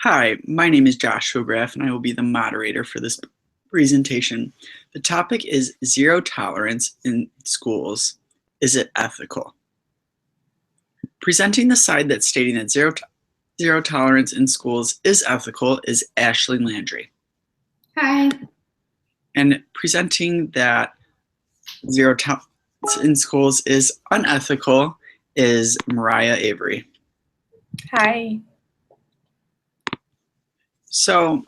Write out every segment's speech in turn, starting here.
Hi, my name is Joshua Graff, and I will be the moderator for this presentation. The topic is zero tolerance in schools. Is it ethical? Presenting the side that's stating that zero tolerance in schools is ethical is Ashley Landry. Hi. And presenting that zero tolerance in schools is unethical is Mariah Avery. Hi. So,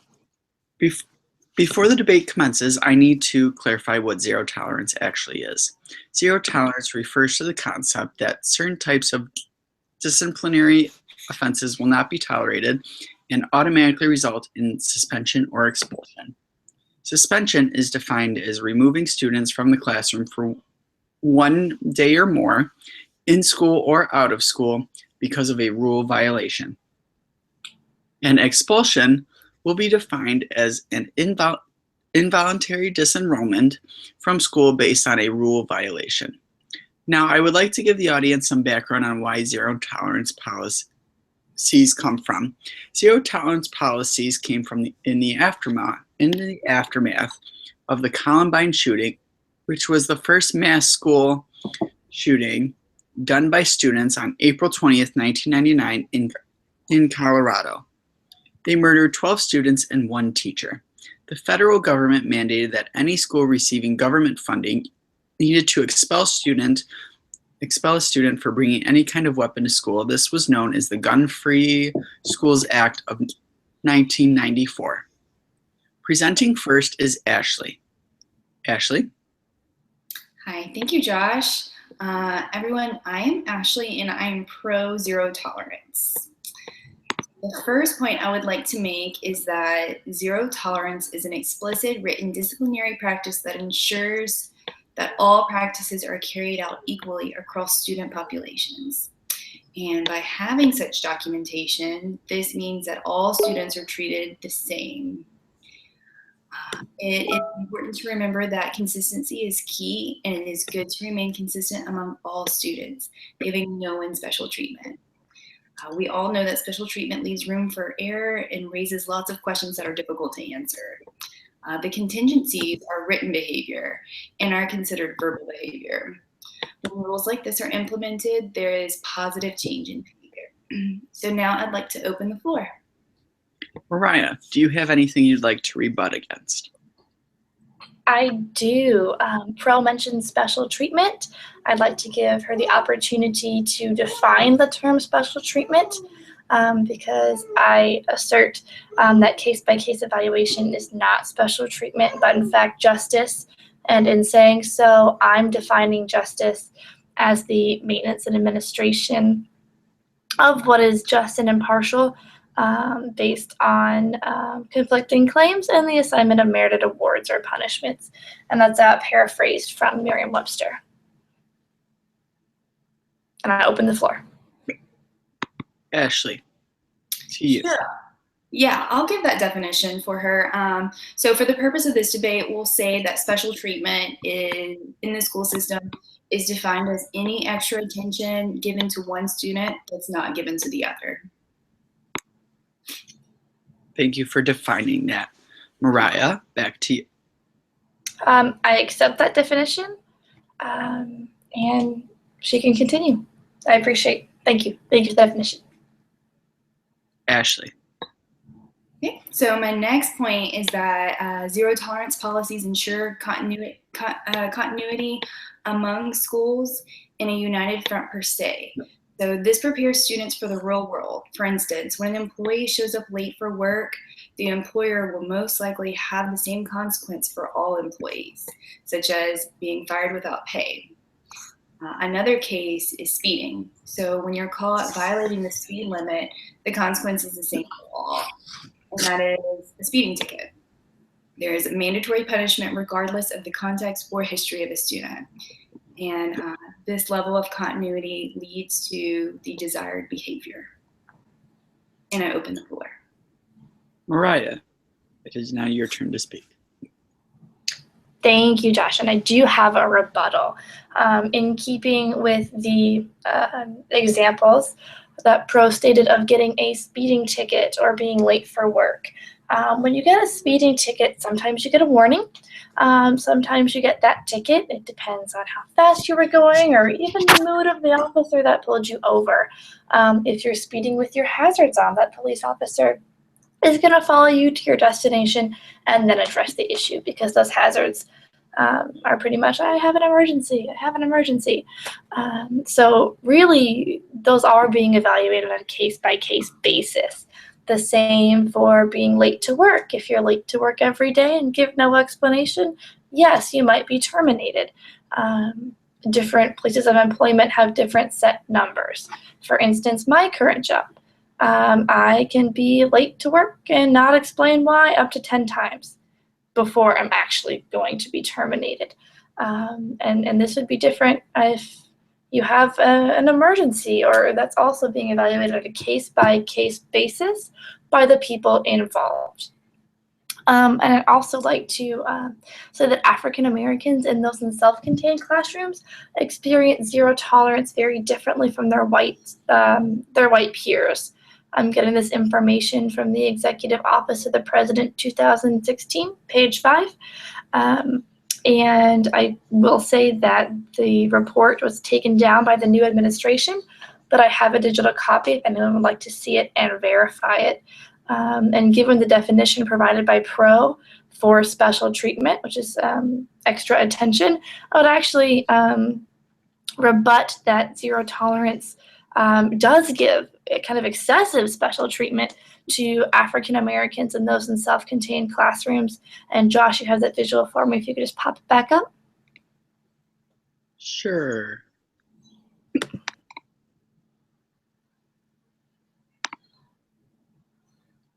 before the debate commences, I need to clarify what zero tolerance actually is. Zero tolerance refers to the concept that certain types of disciplinary offenses will not be tolerated and automatically result in suspension or expulsion. Suspension is defined as removing students from the classroom for 1 day or more, in school or out of school, because of a rule violation. And expulsion will be defined as an involuntary disenrollment from school based on a rule violation. Now, I would like to give the audience some background on why zero tolerance policies come from. Zero tolerance policies came from in the aftermath of the Columbine shooting, which was the first mass school shooting done by students on April 20th, 1999 in Colorado. They murdered 12 students and 1 teacher. The federal government mandated that any school receiving government funding needed to expel a student for bringing any kind of weapon to school. This was known as the Gun-Free Schools Act of 1994. Presenting first is Ashley. Ashley? Hi, thank you, Josh. Everyone, I am Ashley and I am pro zero tolerance. The first point I would like to make is that zero tolerance is an explicit written disciplinary practice that ensures that all practices are carried out equally across student populations. And by having such documentation, this means that all students are treated the same. It is important to remember that consistency is key, and it is good to remain consistent among all students, giving no one special treatment. We all know that special treatment leaves room for error and raises lots of questions that are difficult to answer. The contingencies are written behavior and are considered verbal behavior. When rules like this are implemented, there is positive change in behavior. So now I'd like to open the floor. Mariah, do you have anything you'd like to rebut against? I do. Pearl mentioned special treatment. I'd like to give her the opportunity to define the term special treatment because I assert that case-by-case evaluation is not special treatment, but in fact justice. And in saying so, I'm defining justice as the maintenance and administration of what is just and impartial based on conflicting claims and the assignment of merited awards or punishments. And that's paraphrased from Merriam-Webster. And I open the floor. Ashley, to you. Sure. Yeah, I'll give that definition for her. So for the purpose of this debate, we'll say that special treatment in the school system is defined as any extra attention given to one student that's not given to the other. Thank you for defining that. Mariah, back to you. I accept that definition, and she can continue. I appreciate. Thank you. Thank you for the definition. Ashley. Okay, so my next point is that zero tolerance policies ensure continuity among schools in a united front per se. So this prepares students for the real world. For instance, when an employee shows up late for work, the employer will most likely have the same consequence for all employees, such as being fired without pay. Another case is speeding. So when you're caught violating the speed limit, the consequence is the same for all, and that is a speeding ticket. There is a mandatory punishment regardless of the context or history of the student. And this level of continuity leads to the desired behavior. And I open the floor. Mariah, it is now your turn to speak. Thank you, Josh. And I do have a rebuttal. In keeping with the examples that Pro stated of getting a speeding ticket or being late for work. When you get a speeding ticket, sometimes you get a warning. Sometimes you get that ticket. It depends on how fast you were going or even the mood of the officer that pulled you over. If you're speeding with your hazards on, that police officer is going to follow you to your destination and then address the issue, because those hazards are pretty much, I have an emergency, I have an emergency. So really, those are being evaluated on a case-by-case basis. The same for being late to work. If you're late to work every day and give no explanation, yes, you might be terminated. Different places of employment have different set numbers. For instance, my current job, I can be late to work and not explain why up to 10 times before I'm actually going to be terminated. And this would be different if you have an emergency, or that's also being evaluated on a case-by-case basis by the people involved. And I'd also like to say that African Americans and those in self-contained classrooms experience zero tolerance very differently from their white peers. I'm getting this information from the Executive Office of the President 2016, page 5. And I will say that the report was taken down by the new administration, but I have a digital copy if anyone would like to see it and verify it. And given the definition provided by Pro for special treatment, which is extra attention, I would actually rebut that zero tolerance does give a kind of excessive special treatment to African Americans and those in self-contained classrooms. And Josh, you have that visual for me. If you could just pop it back up. Sure.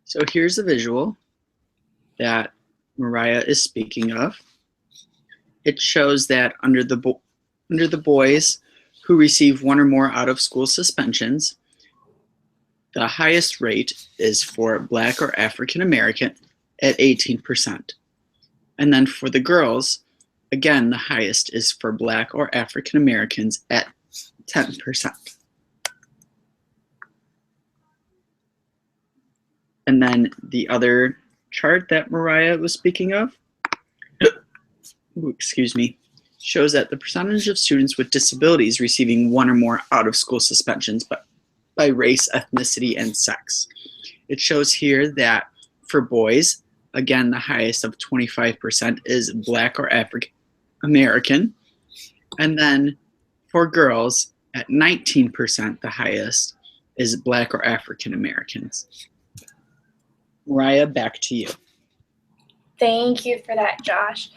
So here's the visual that Mariah is speaking of. It shows that under the boys who receive one or more out-of-school suspensions, the highest rate is for Black or African American at 18%. And then for the girls, again, the highest is for Black or African Americans at 10%. And then the other chart that Mariah was speaking of, shows that the percentage of students with disabilities receiving one or more out-of-school suspensions by race, ethnicity, and sex. It shows here that for boys, again, the highest of 25% is Black or African American. And then for girls, at 19%, the highest is Black or African Americans. Mariah, back to you. Thank you for that, Josh.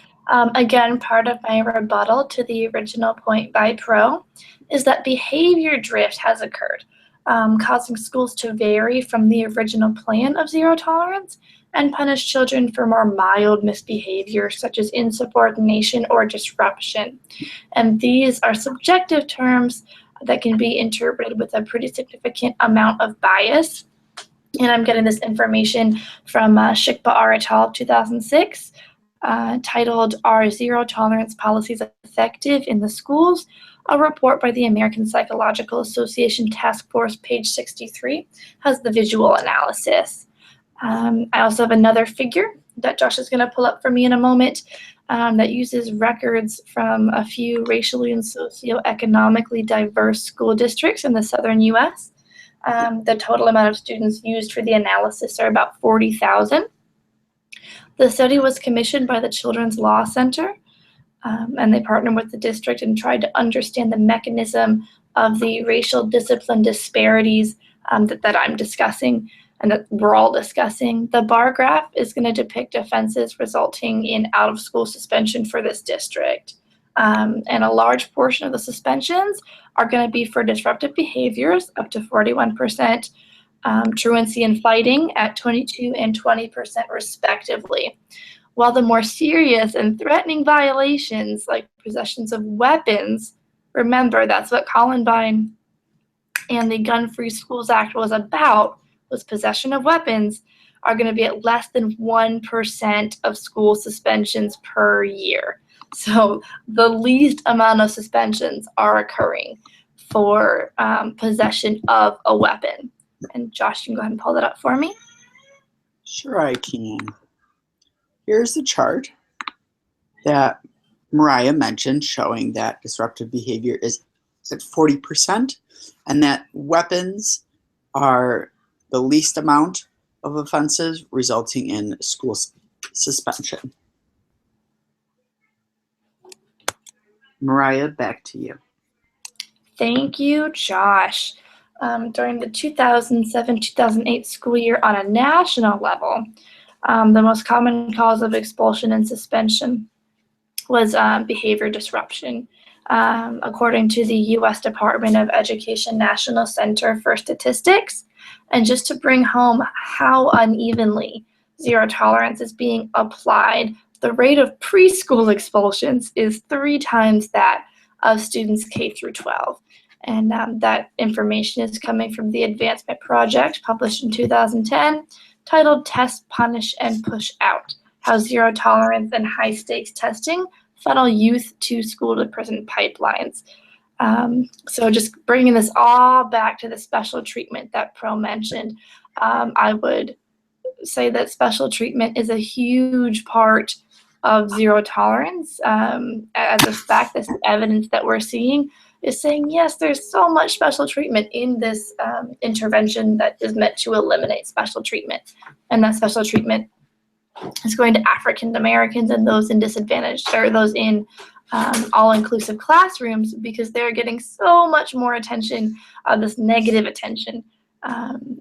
Again, part of my rebuttal to the original point by Pro is that behavior drift has occurred, causing schools to vary from the original plan of zero tolerance and punish children for more mild misbehavior, such as insubordination or disruption. And these are subjective terms that can be interpreted with a pretty significant amount of bias. And I'm getting this information from Shikpa et al. 2006, titled "Are Zero Tolerance Policies Effective in the Schools?" A report by the American Psychological Association Task Force, page 63, has the visual analysis. I also have another figure that Josh is going to pull up for me in a moment that uses records from a few racially and socioeconomically diverse school districts in the southern U.S. The total amount of students used for the analysis are about 40,000. The study was commissioned by the Children's Law Center, and they partnered with the district and tried to understand the mechanism of the racial discipline disparities that I'm discussing and that we're all discussing. The bar graph is going to depict offenses resulting in out-of-school suspension for this district. And a large portion of the suspensions are going to be for disruptive behaviors, up to 41%, truancy and fighting at 22 and 20% respectively. While the more serious and threatening violations, like possessions of weapons, remember that's what Columbine and the Gun-Free Schools Act was about, was possession of weapons, are going to be at less than 1% of school suspensions per year. So the least amount of suspensions are occurring for possession of a weapon. And Josh, you can go ahead and pull that up for me. Sure, I can. Here's the chart that Mariah mentioned showing that disruptive behavior is at 40% and that weapons are the least amount of offenses resulting in school suspension. Mariah, back to you. Thank you, Josh. During the 2007-2008 school year on a national level, the most common cause of expulsion and suspension was behavior disruption. According to the U.S. Department of Education National Center for Statistics. And just to bring home how unevenly zero tolerance is being applied, the rate of preschool expulsions is 3 times that of students K through 12. And that information is coming from the Advancement Project, published in 2010, titled Test, Punish, and Push Out: How Zero Tolerance and High Stakes Testing Funnel Youth to School to Prison Pipelines. So just bringing this all back to the special treatment that Pearl mentioned, I would say that special treatment is a huge part of zero tolerance. As a fact, this evidence that we're seeing is saying, yes, there's so much special treatment in this intervention that is meant to eliminate special treatment. And that special treatment is going to African Americans and those in disadvantaged, or those in all-inclusive classrooms, because they're getting so much more attention, this negative attention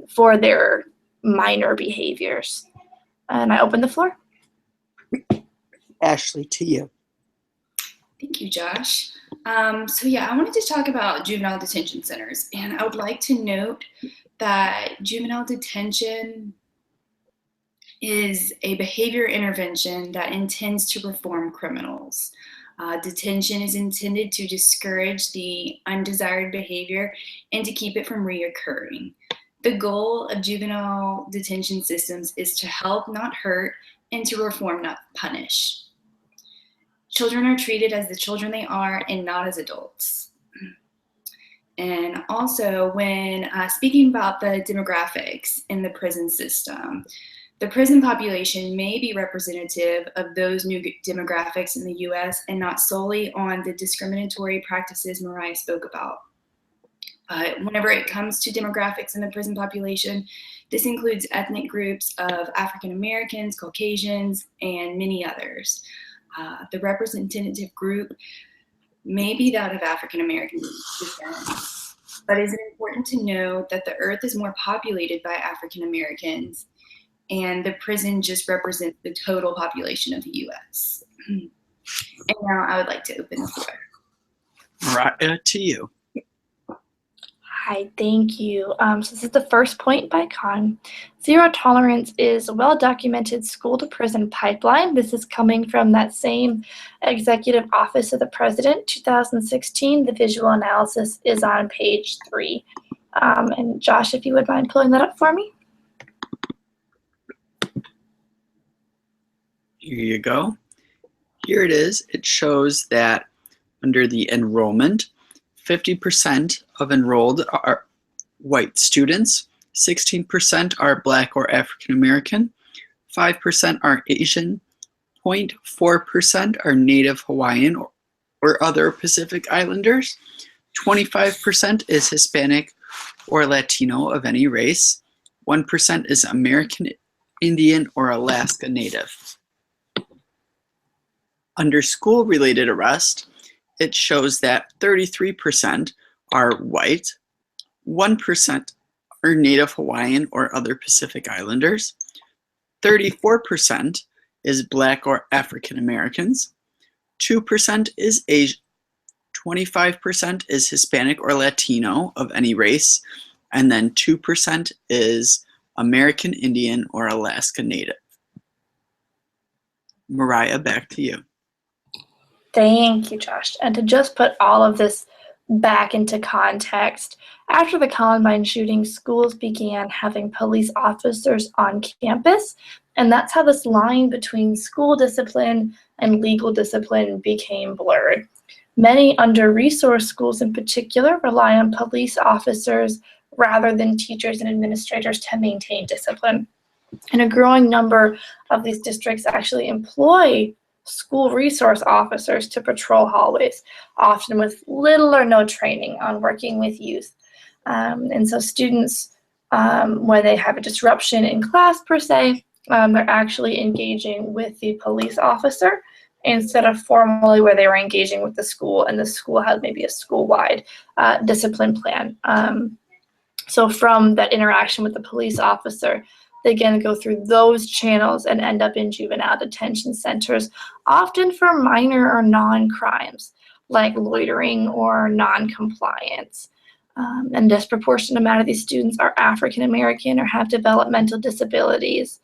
for their minor behaviors. And I open the floor. Ashley, to you. Thank you, Josh. So yeah, I wanted to talk about juvenile detention centers, and I would like to note that juvenile detention is a behavior intervention that intends to reform criminals. Detention is intended to discourage the undesired behavior and to keep it from reoccurring. The goal of juvenile detention systems is to help, not hurt, and to reform, not punish. Children are treated as the children they are and not as adults. And also, when speaking about the demographics in the prison system, the prison population may be representative of those new demographics in the U.S. and not solely on the discriminatory practices Mariah spoke about. Whenever it comes to demographics in the prison population, this includes ethnic groups of African Americans, Caucasians, and many others. The representative group may be that of African American descent, but it is important to know that the earth is more populated by African Americans, and the prison just represents the total population of the U.S. And now I would like to open the floor. Mariah, to you. Hi, thank you. So this is the first point by Con. Zero tolerance is a well-documented school-to-prison pipeline. This is coming from that same Executive Office of the President, 2016. The visual analysis is on page 3. And Josh, if you would mind pulling that up for me. Here you go. Here it is. It shows that under the enrollment, 50% of enrolled are white students, 16% are Black or African American, 5% are Asian, 0.4% are Native Hawaiian or other Pacific Islanders, 25% is Hispanic or Latino of any race, 1% is American Indian or Alaska Native. Under school-related arrest, it shows that 33% are white, 1% are Native Hawaiian or other Pacific Islanders, 34% is Black or African Americans, 2% is Asian, 25% is Hispanic or Latino of any race, and then 2% is American Indian or Alaska Native. Mariah, back to you. Thank you, Josh. And to just put all of this back into context, after the Columbine shooting, schools began having police officers on campus, and that's how this line between school discipline and legal discipline became blurred. Many under-resourced schools in particular rely on police officers rather than teachers and administrators to maintain discipline. And a growing number of these districts actually employ school resource officers to patrol hallways, often with little or no training on working with youth. And so students, when they have a disruption in class per se, they're actually engaging with the police officer instead of formally where they were engaging with the school, and the school had maybe a school-wide discipline plan. So from that interaction with the police officer, they again go through those channels and end up in juvenile detention centers, often for minor or non-crimes like loitering or non-compliance. And a disproportionate amount of these students are African American or have developmental disabilities.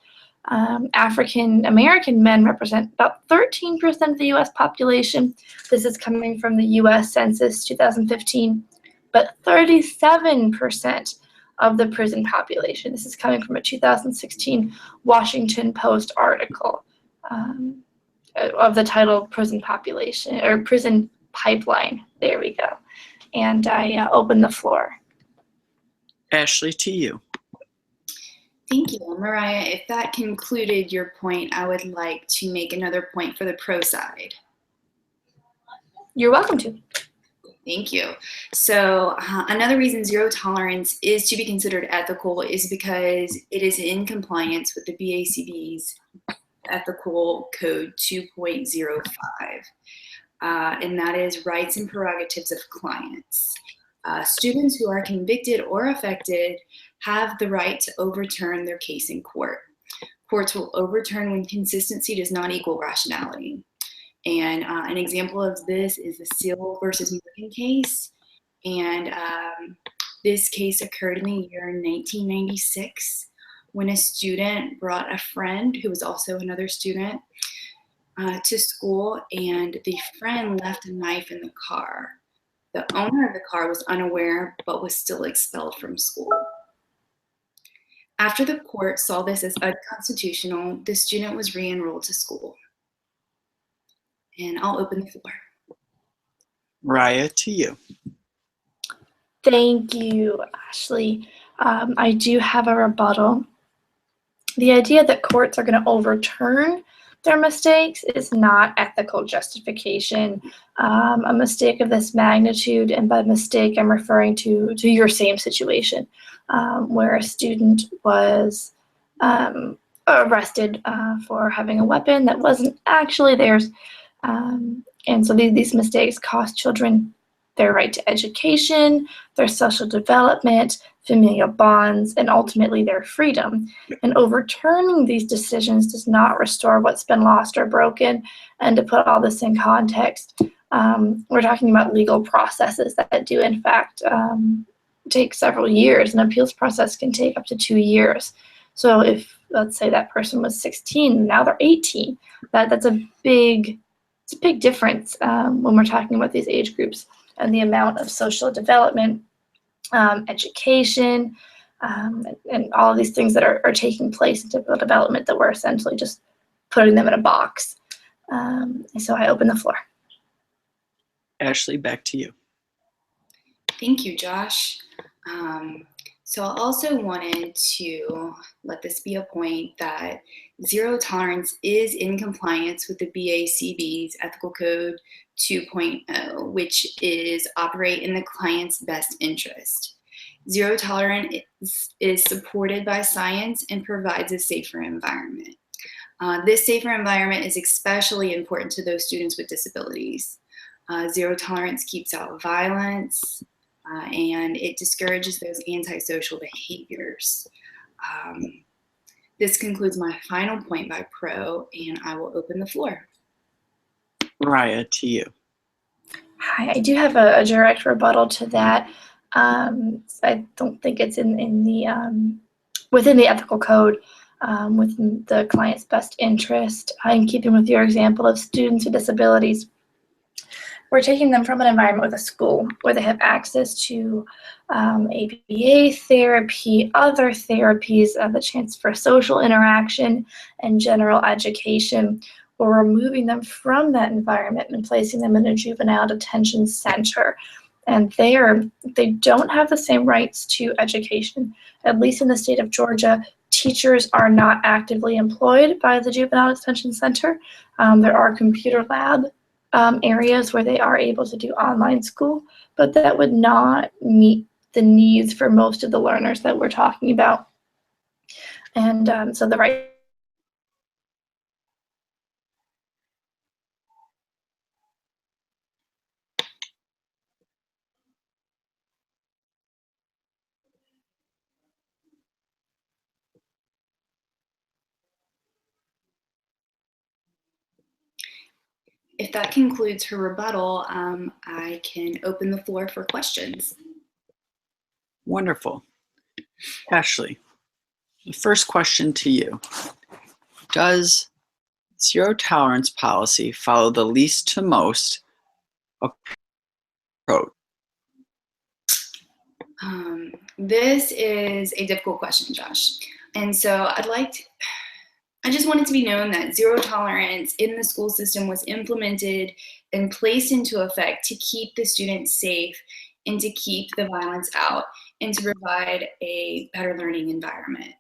African American men represent about 13% of the US population. This is coming from the US Census 2015, but 37% of the prison population. This is coming from a 2016 Washington Post article of the title Prison Population, or Prison Pipeline. There we go. And I open the floor. Ashley, to you. Thank you, Mariah. If that concluded your point, I would like to make another point for the pro side. You're welcome to. Thank you. So another reason zero tolerance is to be considered ethical is because it is in compliance with the BACB's Ethical Code 2.05, and that is rights and prerogatives of clients. Students who are convicted or affected have the right to overturn their case in court. Courts will overturn when consistency does not equal rationality. And an example of this is the Seal versus Morgan case. And this case occurred in the year 1996 when a student brought a friend who was also another student to school, and the friend left a knife in the car. The owner of the car was unaware but was still expelled from school. After the court saw this as unconstitutional, the student was re-enrolled to school. And I'll open the floor. Mariah, to you. Thank you, Ashley. I do have a rebuttal. The idea that courts are going to overturn their mistakes is not ethical justification. A mistake of this magnitude, and by mistake, I'm referring to your same situation, where a student was arrested for having a weapon that wasn't actually theirs. And so these mistakes cost children their right to education, their social development, familial bonds, and ultimately their freedom. And overturning these decisions does not restore what's been lost or broken. And to put all this in context, we're talking about legal processes that do in fact take several years. An appeals process can take up to 2 years. So if, let's say, that person was 16, now they're 18, that's a big difference when we're talking about these age groups and the amount of social development, education, and all of these things that are taking place in typical development that we're essentially just putting them in a box. So I open the floor. Ashley, back to you. Thank you, Josh. So I also wanted to let this be a point that zero tolerance is in compliance with the BACB's Ethical Code 2.0, which is operate in the client's best interest. Zero tolerance is supported by science and provides a safer environment. This safer environment is especially important to those students with disabilities. Zero tolerance keeps out violence, and it discourages those antisocial behaviors. This concludes my final point by pro, and I will open the floor. Mariah, to you. Hi, I do have a direct rebuttal to that. I don't think it's in the within the ethical code, within the client's best interest. In keeping with your example of students with disabilities, we're taking them from an environment with a school where they have access to ABA therapy, other therapies, the chance for social interaction and general education. we're removing them from that environment and placing them in a juvenile detention center. And they don't have the same rights to education. At least in the state of Georgia, teachers are not actively employed by the juvenile detention center. There are computer lab areas where they are able to do online school, but that would not meet the needs for most of the learners that we're talking about. And so the right If that concludes her rebuttal, I can open the floor for questions. Wonderful. Ashley, the first question to you. Does zero tolerance policy follow the least to most approach? This is a difficult question, Josh. And so I just want it to be known that zero tolerance in the school system was implemented and placed into effect to keep the students safe and to keep the violence out and to provide a better learning environment.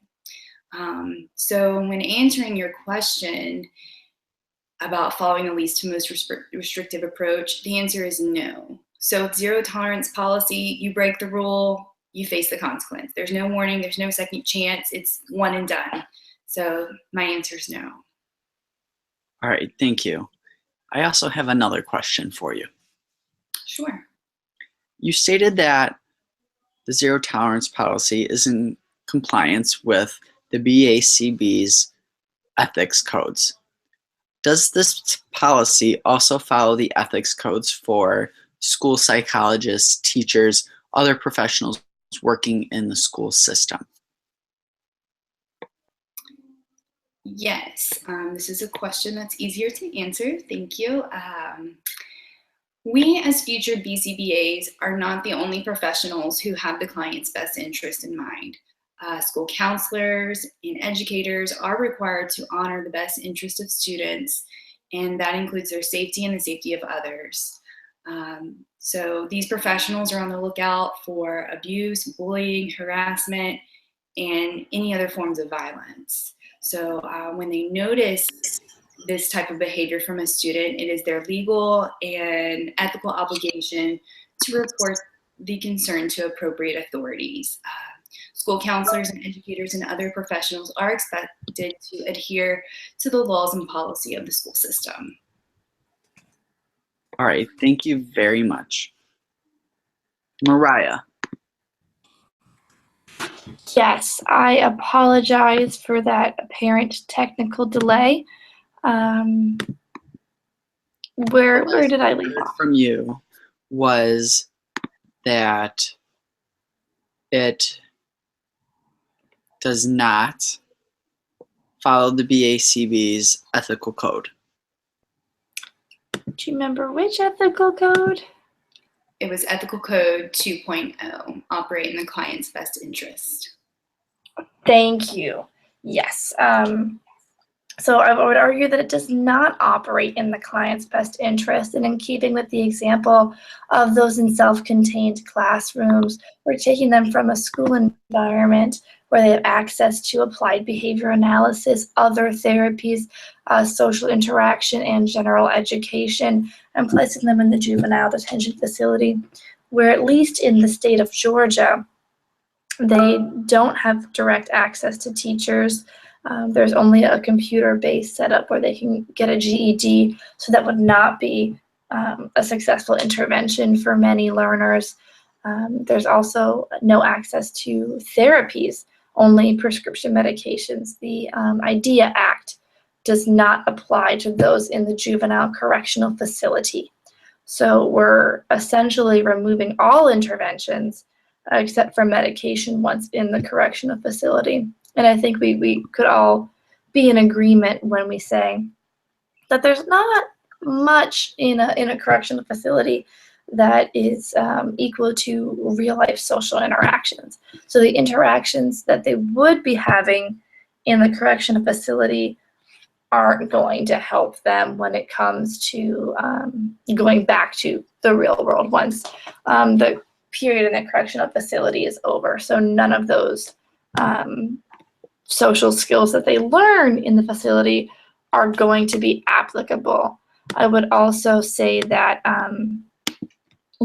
So when answering your question about following the least to most restrictive approach, the answer is no. So with zero tolerance policy, you break the rule, you face the consequence. There's no warning, there's no second chance, it's one and done. So my answer is no. All right, thank you. I also have another question for you. Sure. You stated that the zero tolerance policy is in compliance with the BACB's ethics codes. Does this policy also follow the ethics codes for school psychologists, teachers, other professionals working in the school system? Yes, this is a question that's easier to answer. Thank you. We as future BCBAs are not the only professionals who have the client's best interest in mind. School counselors and educators are required to honor the best interest of students, and that includes their safety and the safety of others. So these professionals are on the lookout for abuse, bullying, harassment, and any other forms of violence. So when they notice this type of behavior from a student, it is their legal and ethical obligation to report the concern to appropriate authorities. School counselors and educators and other professionals are expected to adhere to the laws and policy of the school system. All right, thank you very much. Mariah. Yes, I apologize for that apparent technical delay. Where did I leave off? From you was that it does not follow the BACB's ethical code. Do you remember which ethical code? It was Ethical Code 2.0, operate in the client's best interest. Thank you. Yes. So I would argue that it does not operate in the client's best interest, and in keeping with the example of those in self-contained classrooms, we're taking them from a school environment where they have access to applied behavior analysis, other therapies, social interaction, and general education, and placing them in the juvenile detention facility, where at least in the state of Georgia, they don't have direct access to teachers. There's only a computer-based setup where they can get a GED, so that would not be a successful intervention for many learners. There's also no access to therapies, only prescription medications. The IDEA Act does not apply to those in the juvenile correctional facility. So we're essentially removing all interventions except for medication once in the correctional facility. And I think we could all be in agreement when we say that there's not much in a correctional facility that is equal to real life social interactions. So the interactions that they would be having in the correctional facility aren't going to help them when it comes to going back to the real world once the period in the correctional facility is over. So none of those social skills that they learn in the facility are going to be applicable. I would also say that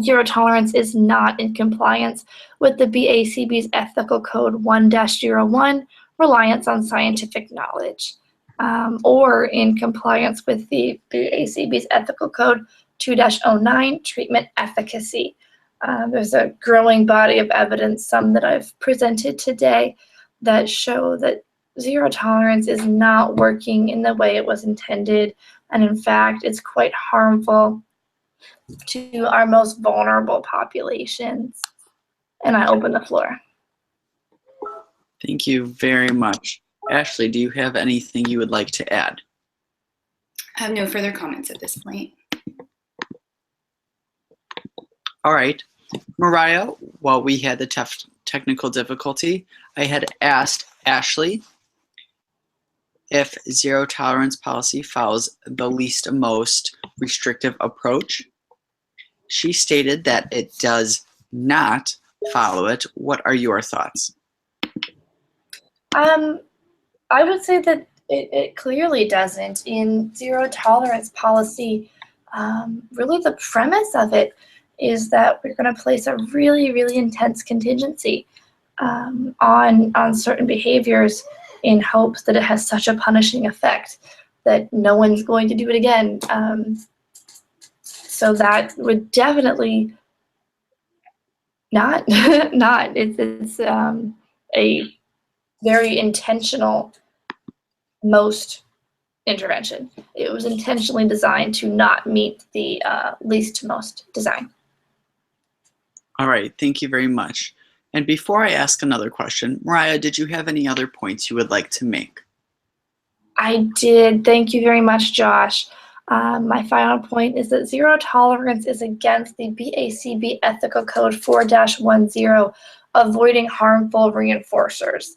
zero tolerance is not in compliance with the BACB's Ethical Code 1-01, reliance on scientific knowledge, or in compliance with the BACB's Ethical Code 2-09, treatment efficacy. There's a growing body of evidence, some that I've presented today, that show that zero tolerance is not working in the way it was intended, and in fact, it's quite harmful to our most vulnerable populations. And I open the floor. Thank you very much. Ashley, do you have anything you would like to add? I have no further comments at this point. All right. Mariah, while we had the technical difficulty, I had asked Ashley if zero tolerance policy follows the least most restrictive approach. She stated that it does not follow it. What are your thoughts? I would say that it clearly doesn't. In zero tolerance policy, really the premise of it is that we're going to place a really, really intense contingency on certain behaviors in hopes that it has such a punishing effect that no one's going to do it again. So that would definitely not. It's a very intentional most intervention. It was intentionally designed to not meet the least to most design. All right, thank you very much. And before I ask another question, Mariah, did you have any other points you would like to make? I did. Thank you very much, Josh. My final point is that zero tolerance is against the BACB Ethical Code 4-10, avoiding harmful reinforcers.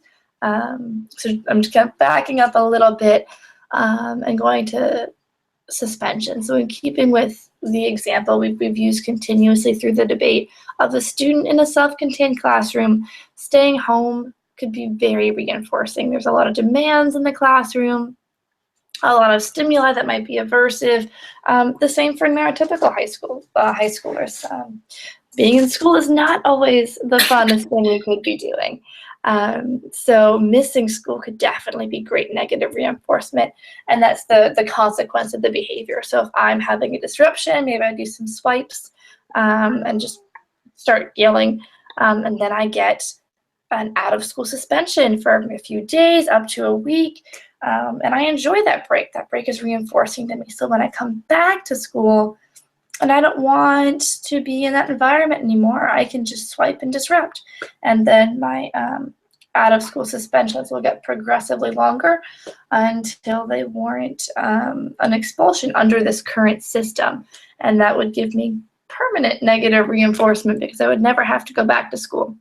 So I'm just kind of backing up a little bit and going to suspension. So in keeping with the example we've used continuously through the debate of a student in a self-contained classroom, staying home could be very reinforcing. There's a lot of demands in the classroom, a lot of stimuli that might be aversive. The same for neurotypical high schoolers. Being in school is not always the funnest thing we could be doing. So missing school could definitely be great negative reinforcement, and that's the consequence of the behavior. So if I'm having a disruption, maybe I do some swipes and just start yelling, and then I get an out-of-school suspension for a few days, up to a week, and I enjoy that break. That break is reinforcing to me. So when I come back to school and I don't want to be in that environment anymore, I can just swipe and disrupt. And then my out-of-school suspensions will get progressively longer until they warrant an expulsion under this current system. And that would give me permanent negative reinforcement because I would never have to go back to school.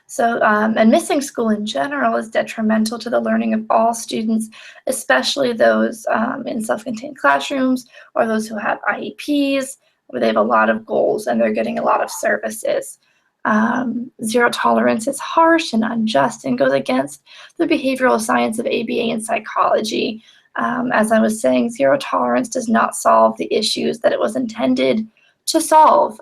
So, and missing school in general is detrimental to the learning of all students, especially those in self-contained classrooms or those who have IEPs, where they have a lot of goals and they're getting a lot of services. Zero tolerance is harsh and unjust and goes against the behavioral science of ABA and psychology. As I was saying, zero tolerance does not solve the issues that it was intended to solve.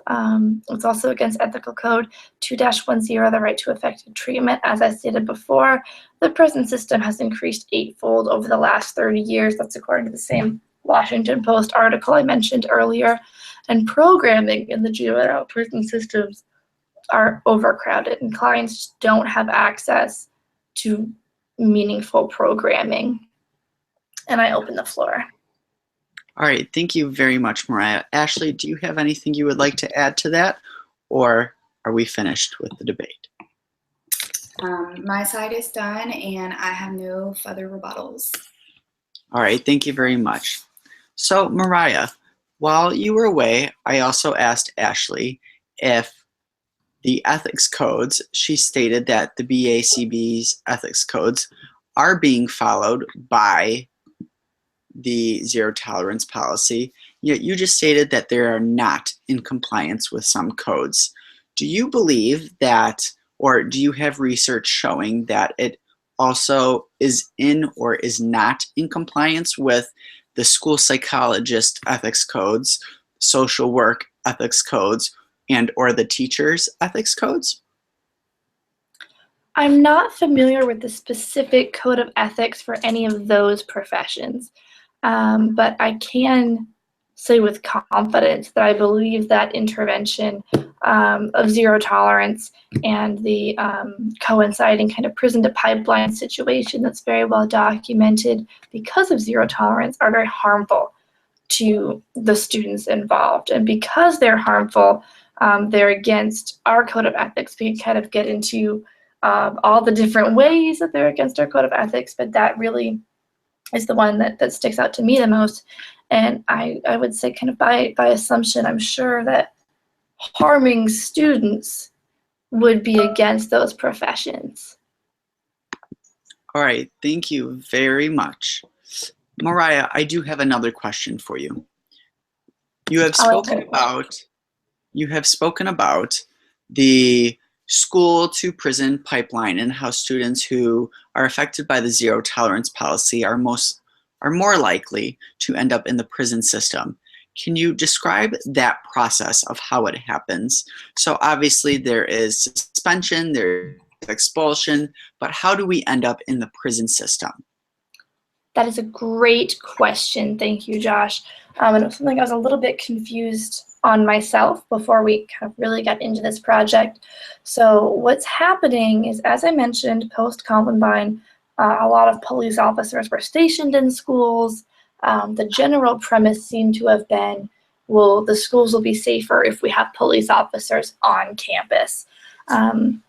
It's also against Ethical Code 2-10, the right to effective treatment. As I stated before, the prison system has increased 8-fold over the last 30 years. That's according to the same Washington Post article I mentioned earlier. And programming in the juvenile prison systems are overcrowded, and clients don't have access to meaningful programming. And I open the floor. All right, thank you very much, Mariah. Ashley, do you have anything you would like to add to that, or are we finished with the debate? My side is done, and I have no further rebuttals. All right, thank you very much. So, Mariah, while you were away, I also asked Ashley if the ethics codes, she stated that the BACB's ethics codes are being followed by the zero tolerance policy, yet you just stated that they are not in compliance with some codes. Do you believe that, or do you have research showing that it also is in or is not in compliance with the school psychologist ethics codes, social work ethics codes, and or the teachers ethics codes? I'm not familiar with the specific code of ethics for any of those professions, but I can say with confidence that I believe that intervention of zero tolerance and the coinciding kind of prison to pipeline situation that's very well documented because of zero tolerance are very harmful to the students involved. And because they're harmful, they're against our code of ethics. We kind of get into all the different ways that they're against our code of ethics, but that really is the one that sticks out to me the most. And I would say kind of by assumption, I'm sure that harming students would be against those professions. All right, thank you very much. Mariah, I do have another question for you. You have spoken about the school to prison pipeline and how students who are affected by the zero tolerance policy are more likely to end up in the prison system. Can you describe that process of how it happens? So obviously there is suspension, there's expulsion, but how do we end up in the prison system? That is a great question. Thank you, Josh. And it was something I was a little bit confused on myself before we kind of really got into this project. So what's happening is, as I mentioned, post-Columbine, a lot of police officers were stationed in schools. The general premise seemed to have been, well, the schools will be safer if we have police officers on campus. Over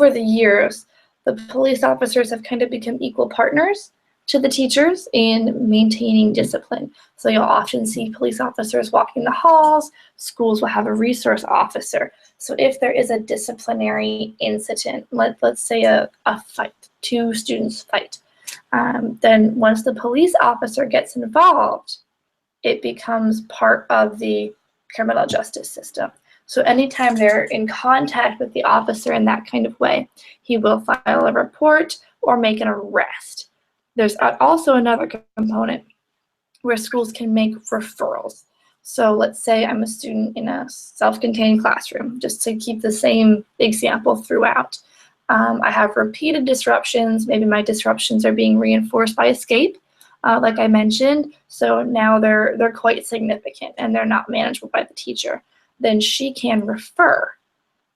the years, the police officers have kind of become equal partners to the teachers in maintaining discipline. So you'll often see police officers walking the halls. Schools will have a resource officer. So if there is a disciplinary incident, let's say a fight, two students fight, then once the police officer gets involved, it becomes part of the criminal justice system. So anytime they're in contact with the officer in that kind of way, he will file a report or make an arrest. There's also another component where schools can make referrals. So let's say I'm a student in a self-contained classroom, just to keep the same example throughout. I have repeated disruptions. Maybe my disruptions are being reinforced by escape, like I mentioned. So now they're quite significant and they're not manageable by the teacher. Then she can refer,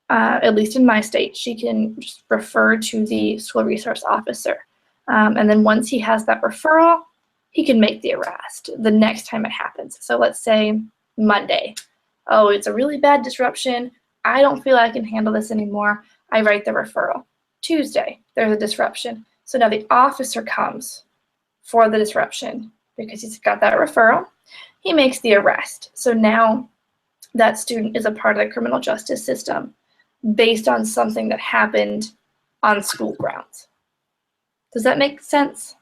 at least in my state, she can just refer to the school resource officer. And then once he has that referral, he can make the arrest the next time it happens. So let's say Monday. Oh, it's a really bad disruption. I don't feel I can handle this anymore. I write the referral. Tuesday, there's a disruption. So now the officer comes for the disruption because he's got that referral. He makes the arrest. So now that student is a part of the criminal justice system based on something that happened on school grounds. Does that make sense?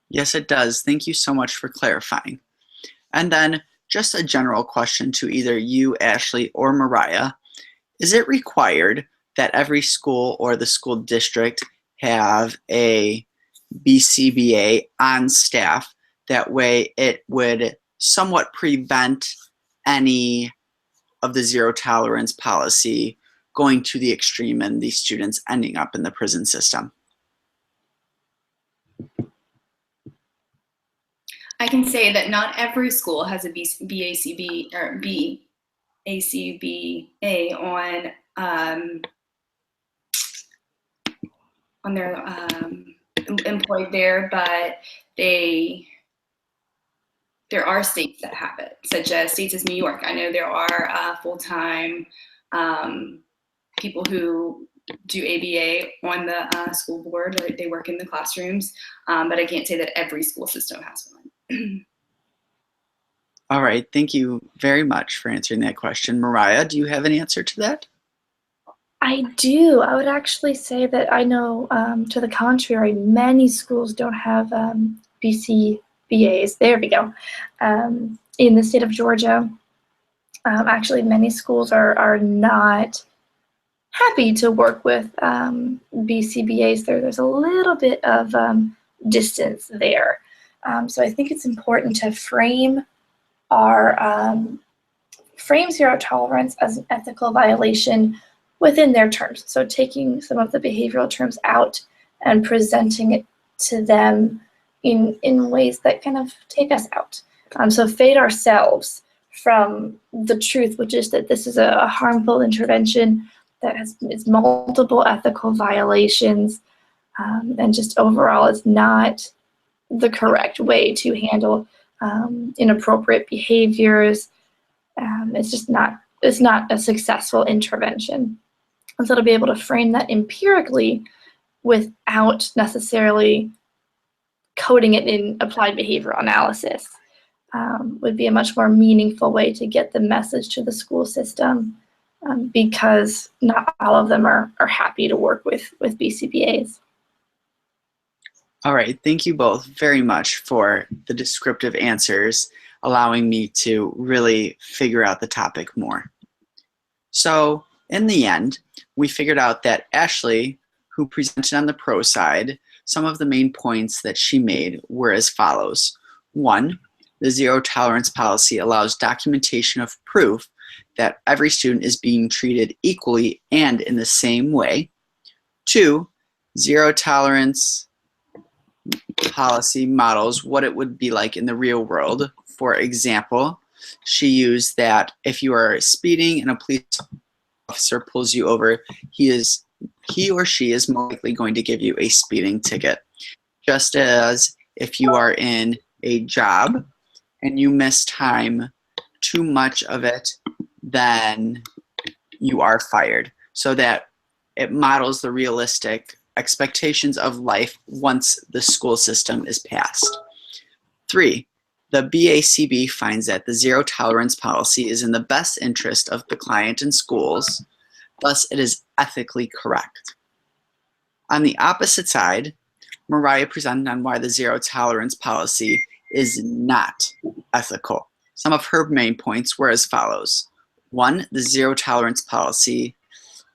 Yes, it does. Thank you so much for clarifying. And then just a general question to either you, Ashley, or Mariah. Is it required that every school or the school district have a BCBA on staff? That way it would somewhat prevent any of the zero tolerance policy going to the extreme and these students ending up in the prison system. I can say that not every school has a BACB or BACBA on their employed there, but there are states that have it, such as states as New York. I know there are full-time people who do ABA on the school board, or they work in the classrooms, but I can't say that every school system has one. All right, thank you very much for answering that question. Mariah, do you have an answer to that? I do. I would actually say that I know, to the contrary, many schools don't have BCBAs. There we go. In the state of Georgia, actually, many schools are not happy to work with BCBAs. There's a little bit of distance there. So I think it's important to frame zero tolerance as an ethical violation within their terms. So taking some of the behavioral terms out and presenting it to them in ways that kind of take us out. So fade ourselves from the truth, which is that this is a harmful intervention that has multiple ethical violations, and just overall is not the correct way to handle inappropriate behaviors. It's not a successful intervention. And so to be able to frame that empirically without necessarily coding it in applied behavioral analysis would be a much more meaningful way to get the message to the school system, because not all of them are happy to work with BCBAs. All right, thank you both very much for the descriptive answers, allowing me to really figure out the topic more. So in the end, we figured out that Ashley, who presented on the pro side, some of the main points that she made were as follows. 1, the zero tolerance policy allows documentation of proof that every student is being treated equally and in the same way. 2, zero tolerance policy models what it would be like in the real world. For example, she used that if you are speeding and a police officer pulls you over, he or she is more likely going to give you a speeding ticket. Just as if you are in a job and you miss time too much of it, then you are fired. So that it models the realistic expectations of life once the school system is passed. 3, the BACB finds that the zero tolerance policy is in the best interest of the client and schools, thus it is ethically correct. On the opposite side, Mariah presented on why the zero tolerance policy is not ethical. Some of her main points were as follows. 1, the zero tolerance policy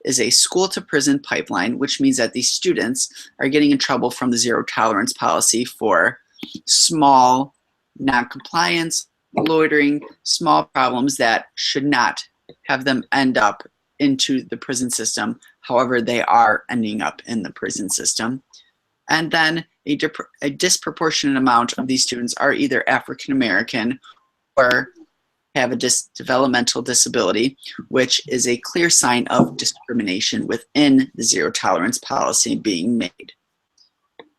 is a school to prison pipeline, which means that these students are getting in trouble from the zero tolerance policy for small non-compliance, loitering, small problems that should not have them end up into the prison system. However, they are ending up in the prison system. And then a disproportionate amount of these students are either African American or have a developmental disability, which is a clear sign of discrimination within the zero tolerance policy being made.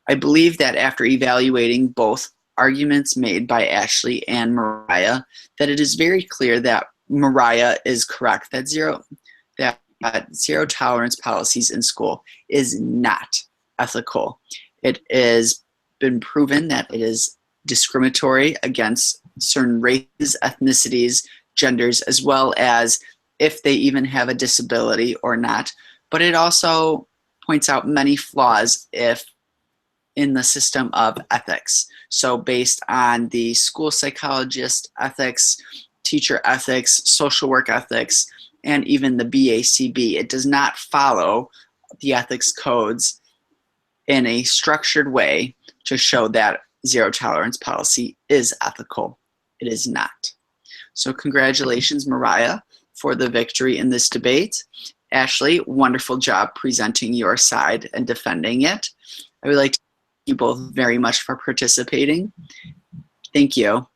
I believe that after evaluating both arguments made by Ashley and Mariah, that it is very clear that Mariah is correct, that zero tolerance policies in school is not ethical. It has been proven that it is discriminatory against certain races, ethnicities, genders, as well as if they even have a disability or not. But it also points out many flaws in the system of ethics. So based on the school psychologist ethics, teacher ethics, social work ethics, and even the BACB, it does not follow the ethics codes in a structured way to show that zero tolerance policy is ethical. It is not. So congratulations, Mariah, for the victory in this debate. Ashley, wonderful job presenting your side and defending it. I would like to thank you both very much for participating. Thank you.